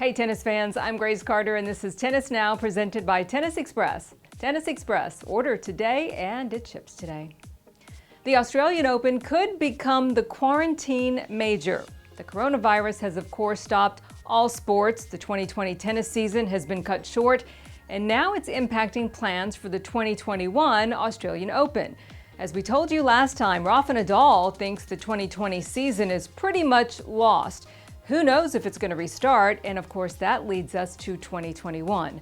Hey tennis fans, I'm Grace Carter and this is Tennis Now presented by Tennis Express. Tennis Express, order today and it ships today. The Australian Open could become the quarantine major. The coronavirus has of course stopped all sports. The 2020 tennis season has been cut short and now it's impacting plans for the 2021 Australian Open. As we told you last time, Rafa Nadal thinks the 2020 season is pretty much lost. Who knows if it's going to restart, and of course that leads us to 2021.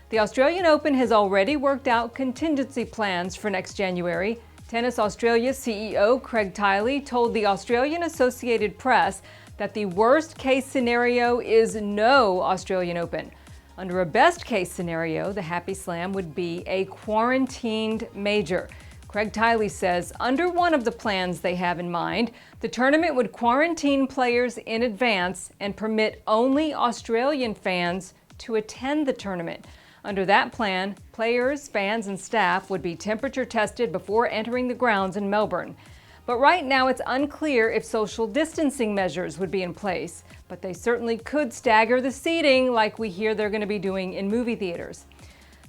The Australian Open has already worked out contingency plans for next January. Tennis Australia CEO Craig Tiley told the Australian Associated Press that the worst case scenario is no Australian Open. Under a best case scenario, the Happy Slam would be a quarantined major. Craig Tiley says under one of the plans they have in mind, the tournament would quarantine players in advance and permit only Australian fans to attend the tournament. Under that plan, players, fans, and staff would be temperature tested before entering the grounds in Melbourne. But right now it's unclear if social distancing measures would be in place, but they certainly could stagger the seating like we hear they're going to be doing in movie theaters.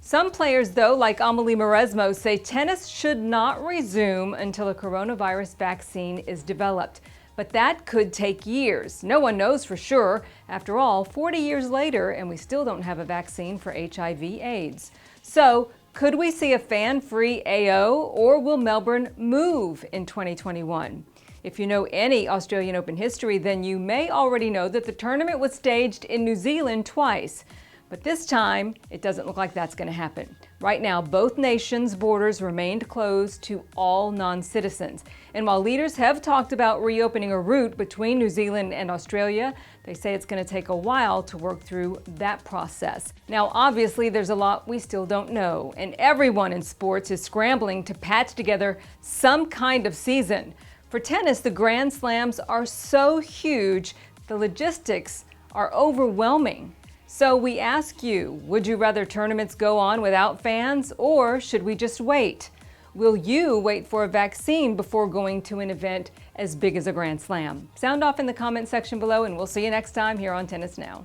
Some players, though, like Amelie Mauresmo, say tennis should not resume until a coronavirus vaccine is developed. But that could take years. No one knows for sure. After all, 40 years later, and we still don't have a vaccine for HIV/AIDS. So, could we see a fan-free AO, or will Melbourne move in 2021? If you know any Australian Open history, then you may already know that the tournament was staged in New Zealand twice. But this time, it doesn't look like that's going to happen. Right now, both nations' borders remained closed to all non-citizens. And while leaders have talked about reopening a route between New Zealand and Australia, they say it's going to take a while to work through that process. Now, obviously, there's a lot we still don't know, and everyone in sports is scrambling to patch together some kind of season. For tennis, the Grand Slams are so huge, the logistics are overwhelming. So we ask you, would you rather tournaments go on without fans, or should we just wait? Will you wait for a vaccine before going to an event as big as a Grand Slam? Sound off in the comment section below, and we'll see you next time here on Tennis Now.